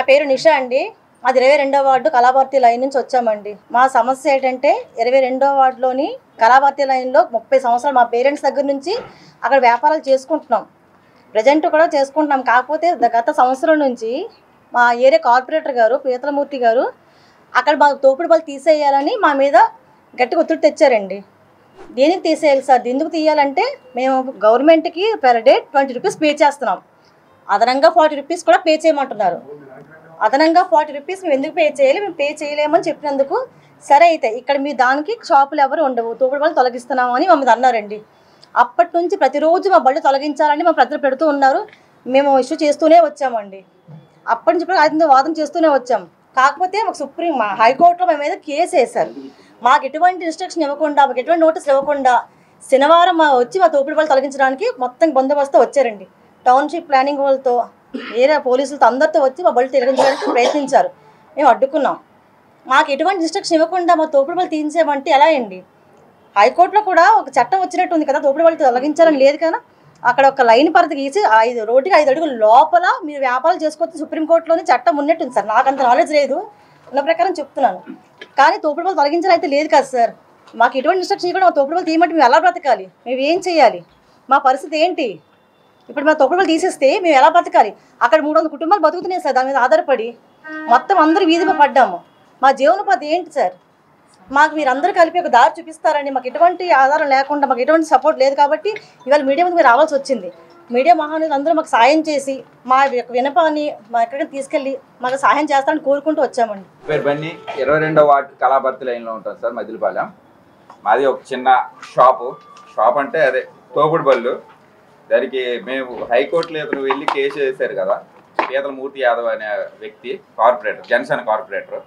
పేరు నిషా అండి. మాది 22వ వార్డు కళాభారతి లైన్ నుంచి వచ్చామండి. మా సమస్య ఏంటంటే 22వ వార్డులోని కళాభారతి లైన్లో 30 సంవత్సరాలు మా పేరెంట్స్ దగ్గర నుంచి అక్కడ వ్యాపారాలు చేసుకుంటున్నాం. ప్రజెంట్ కూడా చేసుకుంటున్నాం. కాకపోతే గత సంవత్సరం నుంచి మా ఏరియా కార్పొరేటర్ గారు పీతలమూర్తి గారు అక్కడ మా తోపుడు బళ్ళు తీసేయాలని మా మీద గట్టిగా ఒత్తిడి తెచ్చారండి. దేనికి తీసేయాలి సార్? ఎందుకు తీయాలంటే మేము గవర్నమెంట్కి పర్ డే 20 రూపీస్ పే చేస్తున్నాం. అదనంగా 40 రూపీస్ కూడా పే చేయమంటున్నారు. అదనంగా 40 రూపీస్ మేము ఎందుకు పే చేయాలి? మేము పే చేయలేమని చెప్పినందుకు సరే అయితే ఇక్కడ మీ దానికి షాపులు ఎవరు ఉండవు, తోపుడు బళ్ళు తొలగిస్తున్నామని మమ్మల్ని అన్నారండి. అప్పటి నుంచి ప్రతిరోజు మా బళ్ళు తొలగించాలని మా ప్రజలు పెడుతూ ఉన్నారు. మేము ఇష్యూ చేస్తూనే వచ్చామండి. అప్పటి నుంచి అయితే వాదన చేస్తూనే వచ్చాం. కాకపోతే మాకు హైకోర్టులో మేము మీద కేసు వేశారు. మాకు ఎటువంటి ఇన్స్ట్రక్షన్ ఇవ్వకుండా, మాకు ఎటువంటి నోటీస్ ఇవ్వకుండా శనివారం వచ్చి మా తోపుడు బళ్ళు తొలగించడానికి మొత్తం బందోబస్తు వచ్చారండి. టౌన్షిప్ ప్లానింగ్ వాళ్ళతో ఏరియా పోలీసులతో అందరితో వచ్చి మా బళ్ళు తొలగించడానికి ప్రయత్నించారు. మేము అడ్డుకున్నాం. మాకు ఎటువంటి ఇన్స్ట్రక్షన్ ఇవ్వకుండా మా తోపుడు బళ్ళు తీయించామంటే ఎలా అండి? హైకోర్టులో కూడా ఒక చట్టం వచ్చినట్టు ఉంది కదా, తోపుడు బళ్ళు తొలగించాలని లేదు కదా. అక్కడ ఒక లైన్ పరిధి గీసి రోడ్డుకి 5 అడుగుల లోపల మీరు వ్యాపారాలు చేసుకోవచ్చు సుప్రీంకోర్టులోని చట్టం ఉన్నట్టుంది సార్. నాకు అంత నాలెడ్జ్ లేదు, ఉన్న ప్రకారం చెప్తున్నాను. కానీ తోపుడు బళ్ళు తొలగించాలని అయితే లేదు కదా సార్. మాకు ఎటువంటి ఇన్స్ట్రక్షన్ ఇవ్వకుండా మా తోపుడు బళ్ళు తీయమంటే మేము ఎలా బ్రతకాలి? మేము ఏం చేయాలి? మా పరిస్థితి ఏంటి? ఇప్పుడు మా తోపుడు బళ్ళు తీసేస్తే మేము ఎలా బతకాలి? అక్కడ 300 కుటుంబాలు బతుకుతున్నాయి సార్ దాని మీద ఆధారపడి. మొత్తం అందరూ వీధిలో పడ్డాము. మా జీవనోపాధి ఏంటి సార్? మాకు మీరు అందరూ కలిపి ఒక దారి చూపిస్తారండి. మాకు ఎటువంటి ఆధారం లేకుండా, మాకు ఎటువంటి సపోర్ట్ లేదు కాబట్టి ఇవాళ మీడియా ముందు మీరు రావాల్సి వచ్చింది. మీడియా మహానులు అందరూ మాకు సాయం చేసి మా వినపాన్ని మా ఎక్కడికి తీసుకెళ్ళి మాకు సహాయం చేస్తారని కోరుకుంటూ వచ్చామండి. పేరు బన్నీ, 22వ వార్డు కళాభారతి లైన్లో ఉంటాం సార్, మదిలిపాలెం. మాది ఒక చిన్న షాప్ అంటే అదే తోపుడు బళ్ళు. దానికి మేము హైకోర్టులో ఇతను వెళ్ళి కేసు వేశారు కదా, పీతలమూర్తి యాదవ్ అనే వ్యక్తి కార్పొరేటర్, జనసేన కార్పొరేటర్.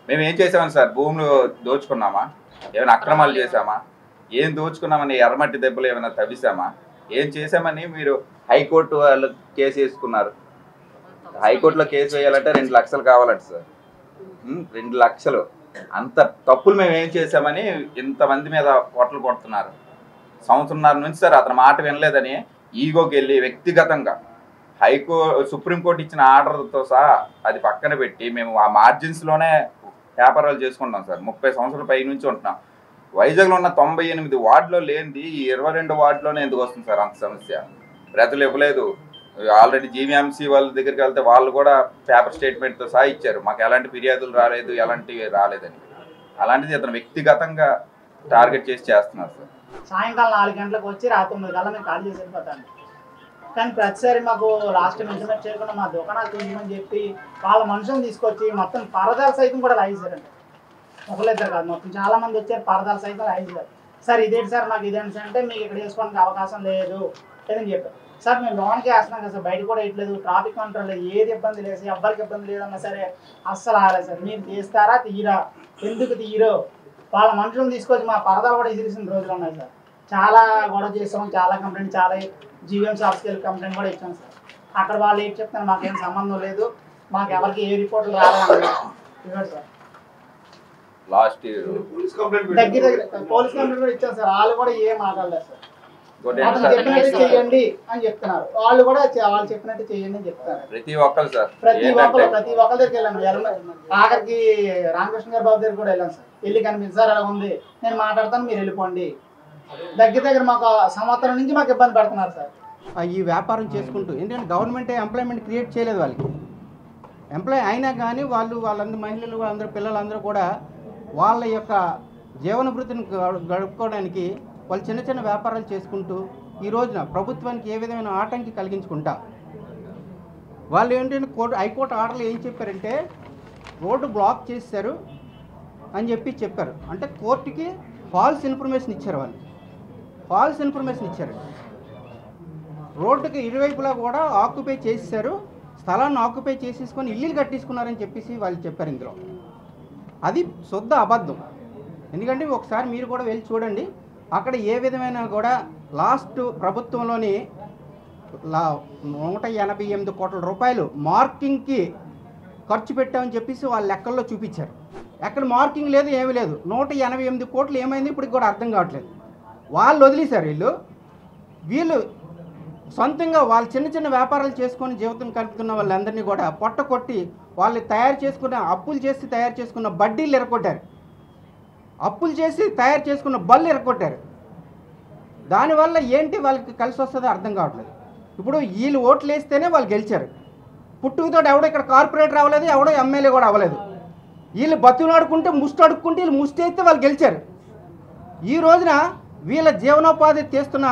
మేము ఏం చేసామని సార్? భూములు దోచుకున్నామా? ఏమైనా అక్రమాలు చేసామా? ఏం దోచుకున్నామని ఎర్రమట్టి దెబ్బలు ఏమైనా తవ్విసామా? ఏం చేసామని మీరు హైకోర్టు వాళ్ళు కేసు వేసుకున్నారు? హైకోర్టులో కేసు వేయాలంటే 2 లక్షలు కావాలంట సార్. 2 లక్షలు. అంత తప్పులు మేము ఏం చేసామని ఇంతమంది మీద పొట్టలు కొడుతున్నారు. సంవత్సరంన్నర నుంచి సార్ అతని మాట వినలేదని ఈగోకి వెళ్ళి వ్యక్తిగతంగా సుప్రీంకోర్టు ఇచ్చిన ఆర్డర్తో సహా అది పక్కన పెట్టి మేము ఆ మార్జిన్స్లోనే వ్యాపారాలు చేసుకుంటాం సార్. 30 సంవత్సరాల పై నుంచి ఉంటున్నాం. వైజాగ్లో ఉన్న 98 వార్డులో లేనిది ఈ 22 వార్డులోనే ఎందుకు వస్తుంది సార్ అంత సమస్య? ప్రజలు ఇవ్వలేదు. ఆల్రెడీ జీవీఎంసీ వాళ్ళ దగ్గరికి వెళ్తే వాళ్ళు కూడా పేపర్ స్టేట్మెంట్తో సహా ఇచ్చారు, మాకు ఎలాంటి ఫిర్యాదులు రాలేదు, ఎలాంటివి రాలేదని. అలాంటిది అతను వ్యక్తిగతంగా టార్గెట్ చేసి చేస్తున్నారు సార్. సాయంకాలం 4 గంటలకు వచ్చి రాత్రి 9 గంటల మేము ఖాళీ చేసి వెళ్ళిపోతాను. కానీ ప్రతిసారి మాకు లాస్ట్ మెజర్మెంట్ చేయకుండా మా దుకాణాలు తీయమని చెప్పి వాళ్ళ మనుషులను తీసుకొచ్చి మొత్తం పరదాలు సైతం కూడా లాగేశారండి. ఒకళ్ళిద్దరు కాదు, మొత్తం చాలా మంది వచ్చారు, పరదాలు సైతం లాగేశారు. సార్ ఇదేంటి సార్, మాకు ఇదేంటి అంటే మీకు ఇక్కడ చేసుకోవడానికి అవకాశం లేదు లేదని చెప్పారు. సార్ మేము లోన్కి వేస్తున్నాం కదా సార్, బయట కూడా వేయట్లేదు, ట్రాఫిక్ కంట్రోల్ లేదు, ఏది ఇబ్బంది లేదు, ఎవరికి ఇబ్బంది లేదన్నా సరే అస్సలు ఆగలేదు సార్. మీరు తీస్తారా తీయరా, ఎందుకు తీయరు? వాళ్ళ మనుషులను తీసుకొచ్చి మా పరదాలు కూడా ఎదిరిసిన రోజులు ఉన్నాయి సార్. చాలా గొడవ చేసాం, చాలా కంప్లైంట్, చాలా జీవీఎంసీ ఆఫీస్కి వెళ్ళి కంప్లైంట్ కూడా ఇచ్చాం సార్. అక్కడ వాళ్ళు ఏం చెప్తాను, మాకేం సంబంధం లేదు, మాకు ఎవరికి ఏ రిపోర్ట్లు రాలేదు సార్. లాస్ట్ దగ్గర పోలీస్ కంప్లైంట్ కూడా ఇచ్చాం సార్. వాళ్ళు కూడా ఏం మాట్లాడలేదు సార్. అతను చెప్పినట్టు చేయండి అని చెప్తున్నారు, వాళ్ళు కూడా వాళ్ళు చెప్పినట్టు చేయండి అని చెప్తారు. ప్రతి ఒక్కరు ప్రతి ఒక్కరి దగ్గరికి వెళ్ళాను. ఆఖరికి రామకృష్ణ గారి బాబు దగ్గర కూడా వెళ్ళాను సార్. వెళ్ళి కనిపించి సార్ అలా ఉంది, నేను మాట్లాడతాను, మీరు వెళ్ళిపోండి. దగ్గర మాకు సంవత్సరం నుంచి మాకు ఇబ్బంది పడుతున్నారు సార్. ఈ వ్యాపారం చేసుకుంటూ, ఎందుకంటే గవర్నమెంటే ఎంప్లాయ్మెంట్ క్రియేట్ చేయలేదు వాళ్ళకి. ఎంప్లాయ్ అయినా కానీ వాళ్ళందరూ మహిళలు, అందరూ పిల్లలందరూ కూడా వాళ్ళ యొక్క జీవన వృత్తిని గడుపుకోవడానికి వాళ్ళు చిన్న చిన్న వ్యాపారాలు చేసుకుంటూ ఈ రోజున ప్రభుత్వానికి ఏ విధమైన ఆటంకి కలిగించుకుంటా వాళ్ళు ఏంటంటే హైకోర్టు ఆర్డర్లు ఏం చెప్పారంటే రోడ్డు బ్లాక్ చేశారు అని చెప్పారు. అంటే కోర్టుకి ఫాల్స్ ఇన్ఫర్మేషన్ ఇచ్చారు. వాళ్ళు ఫాల్స్ ఇన్ఫర్మేషన్ ఇచ్చారు. రోడ్డుకి ఇరువైపులా కూడా ఆక్యుపై చేసేసారు, స్థలాన్ని ఆక్యుపై చేసేసుకొని ఇల్లు కట్టించుకున్నారని చెప్పేసి వాళ్ళు చెప్పారు. ఇందులో అది శుద్ధ అబద్ధం. ఎందుకంటే ఒకసారి మీరు కూడా వెళ్ళి చూడండి, అక్కడ ఏ విధమైన కూడా లాస్ట్ ప్రభుత్వంలోని 188 కోట్ల రూపాయలు మార్కింగ్కి ఖర్చు పెట్టామని చెప్పేసి వాళ్ళ లెక్కల్లో చూపించారు. ఎక్కడ మార్కింగ్ లేదు, ఏమీ లేదు. 188 కోట్లు ఏమైంది ఇప్పటికి కూడా అర్థం కావట్లేదు. వాళ్ళు వదిలేశారు. వీళ్ళు సొంతంగా వాళ్ళు చిన్న చిన్న వ్యాపారాలు చేసుకొని జీవితం కలుపుతున్న వాళ్ళందరినీ కూడా పొట్ట కొట్టి వాళ్ళు అప్పులు చేసి తయారు చేసుకున్న బడ్డీలు ఎరగొట్టారు, అప్పులు చేసి తయారు చేసుకున్న బళ్ళు ఎరగొట్టారు. దానివల్ల ఏంటి వాళ్ళకి కలిసి వస్తుందో అర్థం కావట్లేదు. ఇప్పుడు వీళ్ళు ఓట్లు వేస్తేనే వాళ్ళు గెలిచారు. పుట్టుకతో ఎవడో ఇక్కడ కార్పొరేటర్ అవ్వలేదు, ఎవడో ఎమ్మెల్యే కూడా అవ్వలేదు. వీళ్ళు బతులాడుకుంటే ముష్టి అడుక్కుంటే వీళ్ళు ముష్టి అయితే వాళ్ళు గెలిచారు. ఈ రోజున వీళ్ళ జీవనోపాధి చేస్తున్న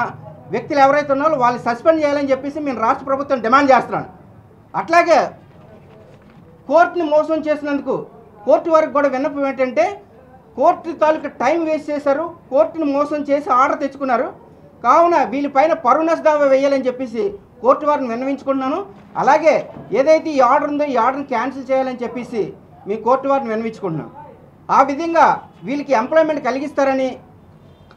వ్యక్తులు ఎవరైతే ఉన్నారో వాళ్ళు సస్పెండ్ చేయాలని చెప్పేసి నేను రాష్ట్ర ప్రభుత్వం డిమాండ్ చేస్తున్నాను. అట్లాగే కోర్టుని మోసం చేసినందుకు కోర్టు వరకు కూడా విన్నపం ఏంటంటే, కోర్టు తాలూకు టైం వేస్ట్ చేశారు, కోర్టుని మోసం చేసి ఆర్డర్ తెచ్చుకున్నారు. కావున వీళ్ళపైన పరువు నష్ట దావా వేయాలని చెప్పేసి కోర్టు వారిని విన్నవించుకుంటున్నాను. అలాగే ఏదైతే ఈ ఆర్డర్ ఉందో ఈ ఆర్డర్ని క్యాన్సిల్ చేయాలని చెప్పేసి మీ కోర్టు వారిని విన్నవించుకుంటున్నాను. ఆ విధంగా వీళ్ళకి ఎంప్లాయ్మెంట్ కలిగిస్తారని,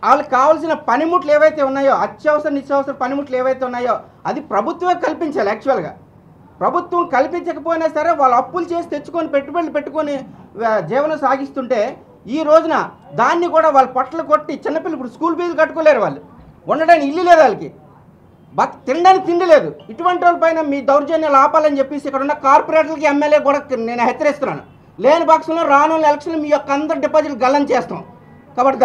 వాళ్ళకి కావాల్సిన పనిముట్లు ఏవైతే ఉన్నాయో, అత్యవసర నిత్యావసర పనిముట్లు ఏవైతే ఉన్నాయో అది ప్రభుత్వమే కల్పించాలి. యాక్చువల్గా ప్రభుత్వం కల్పించకపోయినా సరే వాళ్ళు అప్పులు చేసి తెచ్చుకొని పెట్టుబడులు పెట్టుకొని జీవనం సాగిస్తుంటే ఈ రోజున దాన్ని కూడా వాళ్ళ పొట్టలు కొట్టి చిన్నపిల్లలు ఇప్పుడు స్కూల్ ఫీజులు కట్టుకోలేరు, వాళ్ళు ఉండడానికి ఇల్లు లేదు, వాళ్ళకి తినడానికి తిండి లేదు. ఇటువంటి వాళ్ళపైన మీ దౌర్జన్యాలు ఆపాలని చెప్పేసి ఇక్కడ ఉన్న కార్పొరేటర్లకి ఎమ్మెల్యే కూడా నేను హెచ్చరిస్తున్నాను. లేని పక్షంలో రానున్న ఎలక్షన్లు మీ యొక్క అందరి డిపాజిట్లు గల్లం చేస్తాం. కాబట్టి